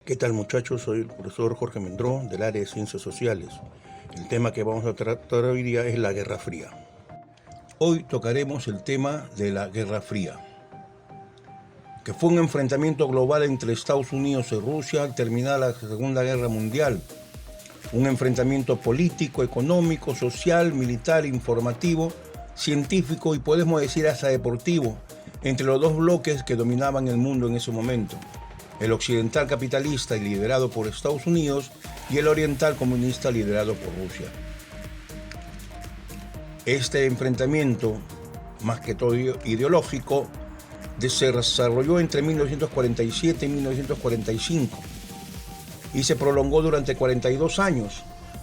¿Qué tal, muchachos? Soy el profesor Jorge Mendrón del área de Ciencias Sociales. El tema que vamos a tratar hoy día es la Guerra Fría. Hoy tocaremos el tema de la Guerra Fría, que fue un enfrentamiento global entre Estados Unidos y Rusia al terminar la Segunda Guerra Mundial. Un enfrentamiento político, económico, social, militar, informativo, científico y podemos decir hasta deportivo entre los dos bloques que dominaban el mundo en ese momento: el occidental capitalista y liderado por Estados Unidos y el oriental comunista liderado por Rusia. Este enfrentamiento, más que todo ideológico, se desarrolló entre 1947 y 1945 y se prolongó durante 42 años,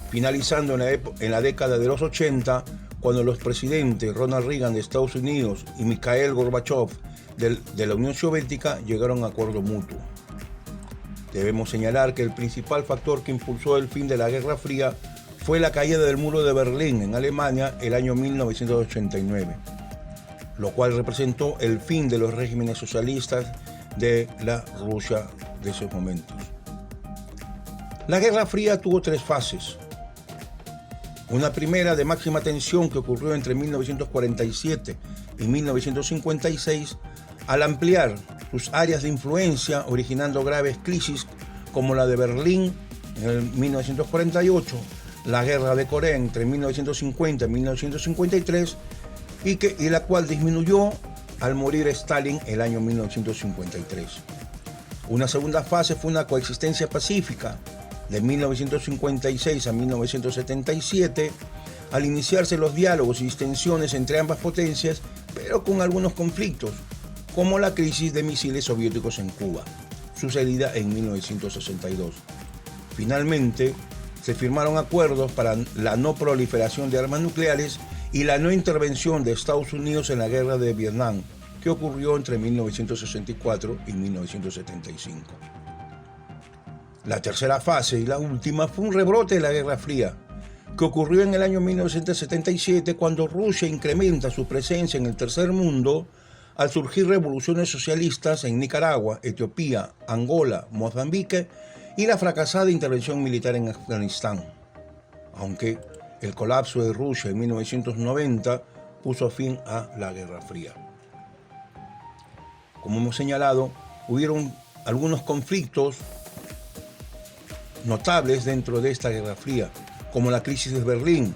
finalizando en la década de los 80, cuando los presidentes Ronald Reagan de Estados Unidos y Mikhail Gorbachev de la Unión Soviética llegaron a un acuerdo mutuo. Debemos señalar que el principal factor que impulsó el fin de la Guerra Fría fue la caída del muro de Berlín en Alemania el año 1989, lo cual representó el fin de los regímenes socialistas de la Rusia de esos momentos. La Guerra Fría tuvo tres fases. Una primera de máxima tensión que ocurrió entre 1947 y 1956 al ampliar sus áreas de influencia, originando graves crisis como la de Berlín en el 1948, la Guerra de Corea entre 1950 y 1953 y la cual disminuyó al morir Stalin el año 1953. Una segunda fase fue una coexistencia pacífica de 1956 a 1977, al iniciarse los diálogos y distensiones entre ambas potencias, pero con algunos conflictos, como la crisis de misiles soviéticos en Cuba, sucedida en 1962. Finalmente, se firmaron acuerdos para la no proliferación de armas nucleares y la no intervención de Estados Unidos en la guerra de Vietnam, que ocurrió entre 1964 y 1975. La tercera fase y la última fue un rebrote de la Guerra Fría, que ocurrió en el año 1977 cuando Rusia incrementa su presencia en el tercer mundo al surgir revoluciones socialistas en Nicaragua, Etiopía, Angola, Mozambique y la fracasada intervención militar en Afganistán, aunque el colapso de Rusia en 1990 puso fin a la Guerra Fría. Como hemos señalado, hubieron algunos conflictos notables dentro de esta Guerra Fría, como la crisis de Berlín,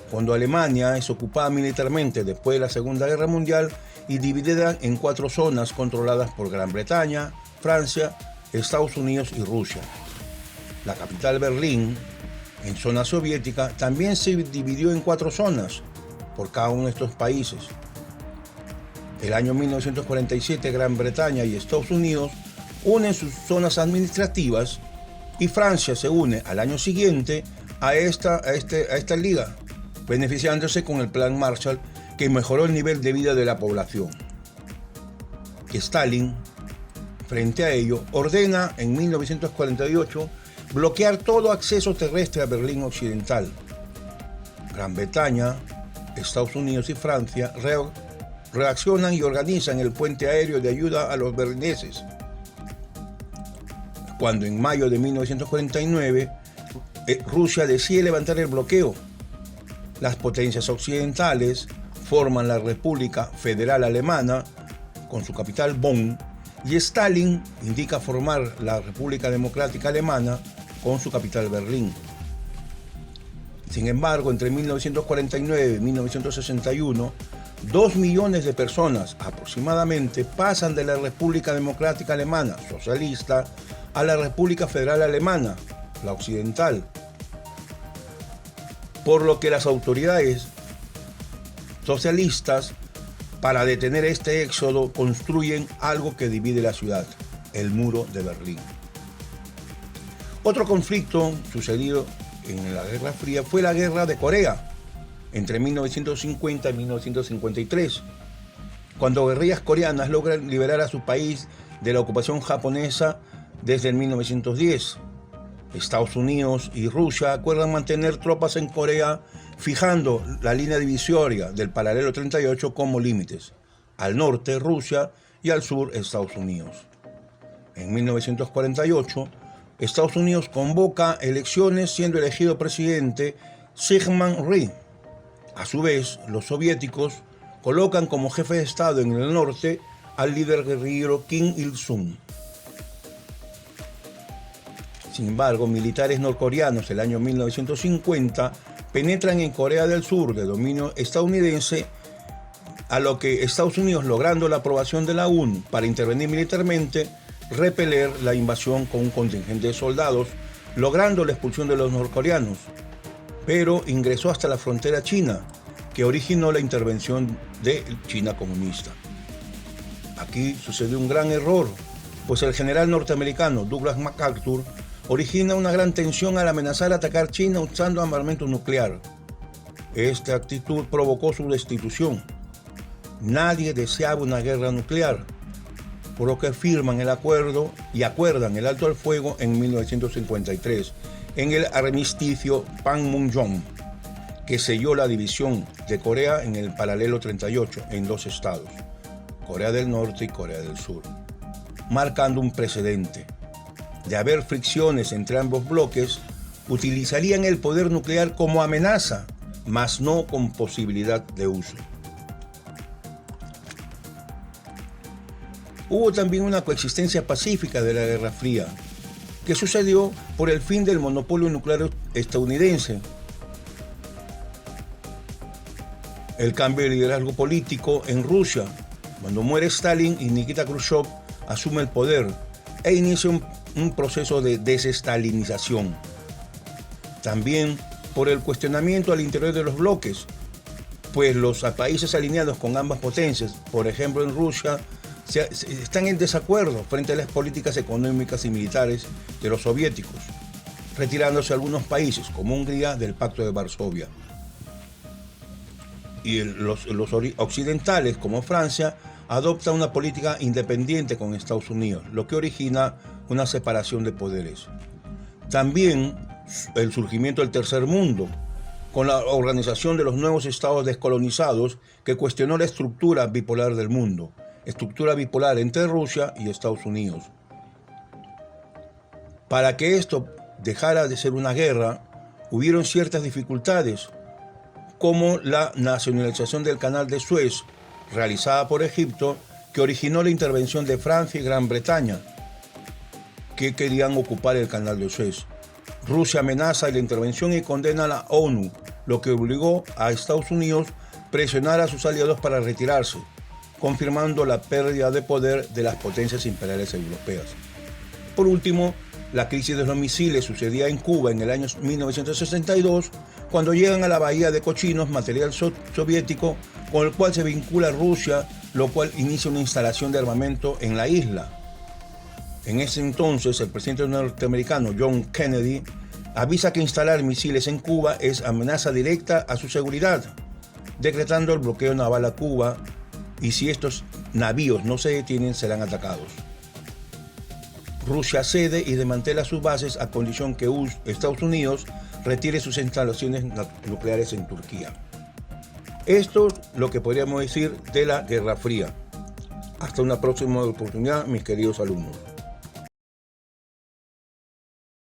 cuando Alemania es ocupada militarmente después de la Segunda Guerra Mundial y dividida en 4 zonas controladas por Gran Bretaña, Francia, Estados Unidos y Rusia. La capital Berlín, en zona soviética, también se dividió en 4 zonas por cada uno de estos países. El año 1947 Gran Bretaña y Estados Unidos unen sus zonas administrativas y Francia se une al año siguiente a esta liga, beneficiándose con el Plan Marshall, que mejoró el nivel de vida de la población. Stalin, frente a ello, ordena en 1948 bloquear todo acceso terrestre a Berlín Occidental. Gran Bretaña, Estados Unidos y Francia reaccionan y organizan el puente aéreo de ayuda a los berlineses. Cuando en mayo de 1949 Rusia decide levantar el bloqueo, las potencias occidentales forman la República Federal Alemana con su capital Bonn y Stalin indica formar la República Democrática Alemana con su capital Berlín. Sin embargo, entre 1949 y 1961, 2 millones de personas aproximadamente pasan de la República Democrática Alemana socialista a la República Federal Alemana, la occidental, por lo que las autoridades socialistas, para detener este éxodo, construyen algo que divide la ciudad, el muro de Berlín. Otro conflicto sucedido en la Guerra Fría fue la Guerra de Corea, entre 1950 y 1953, cuando guerrillas coreanas logran liberar a su país de la ocupación japonesa desde el 1910. Estados Unidos y Rusia acuerdan mantener tropas en Corea, fijando la línea divisoria del paralelo 38 como límites: al norte Rusia y al sur Estados Unidos. En 1948, Estados Unidos convoca elecciones siendo elegido presidente Syngman Rhee. A su vez, los soviéticos colocan como jefe de Estado en el norte al líder guerrillero Kim Il-sung. Sin embargo, militares norcoreanos el año 1950 penetran en Corea del Sur de dominio estadounidense, a lo que Estados Unidos, logrando la aprobación de la ONU para intervenir militarmente, repeler la invasión con un contingente de soldados, logrando la expulsión de los norcoreanos, pero ingresó hasta la frontera china, que originó la intervención de China comunista. Aquí sucedió un gran error, pues el general norteamericano Douglas MacArthur origina una gran tensión al amenazar atacar China usando armamento nuclear. Esta actitud provocó su destitución. Nadie deseaba una guerra nuclear, por lo que firman el acuerdo y acuerdan el alto al fuego en 1953 en el armisticio Panmunjom, que selló la división de Corea en el paralelo 38 en dos estados, Corea del Norte y Corea del Sur, marcando un precedente. De haber fricciones entre ambos bloques, utilizarían el poder nuclear como amenaza, mas no con posibilidad de uso. Hubo también una coexistencia pacífica de la Guerra Fría, que sucedió por el fin del monopolio nuclear estadounidense, el cambio de liderazgo político en Rusia, cuando muere Stalin y Nikita Khrushchev asume el poder e inicia un proceso de desestalinización. También por el cuestionamiento al interior de los bloques, pues los países alineados con ambas potencias, por ejemplo en Rusia, están en desacuerdo frente a las políticas económicas y militares de los soviéticos, retirándose algunos países, como Hungría, del Pacto de Varsovia. Y los occidentales, como Francia, adoptan una política independiente con Estados Unidos, lo que origina una separación de poderes. También el surgimiento del Tercer Mundo, con la organización de los nuevos estados descolonizados, que cuestionó la estructura bipolar del mundo, estructura bipolar entre Rusia y Estados Unidos. Para que esto dejara de ser una guerra, hubieron ciertas dificultades, como la nacionalización del Canal de Suez, realizada por Egipto, que originó la intervención de Francia y Gran Bretaña, que querían ocupar el Canal de Suez. Rusia amenaza la intervención y condena a la ONU, lo que obligó a Estados Unidos a presionar a sus aliados para retirarse, confirmando la pérdida de poder de las potencias imperiales europeas. Por último, la crisis de los misiles sucedía en Cuba en el año 1962, cuando llegan a la bahía de Cochinos material soviético con el cual se vincula Rusia, lo cual inicia una instalación de armamento en la isla. En ese entonces, el presidente norteamericano John Kennedy avisa que instalar misiles en Cuba es amenaza directa a su seguridad, decretando el bloqueo naval a Cuba, y si estos navíos no se detienen, serán atacados. Rusia cede y desmantela sus bases a condición que Estados Unidos retire sus instalaciones nucleares en Turquía. Esto es lo que podríamos decir de la Guerra Fría. Hasta una próxima oportunidad, mis queridos alumnos.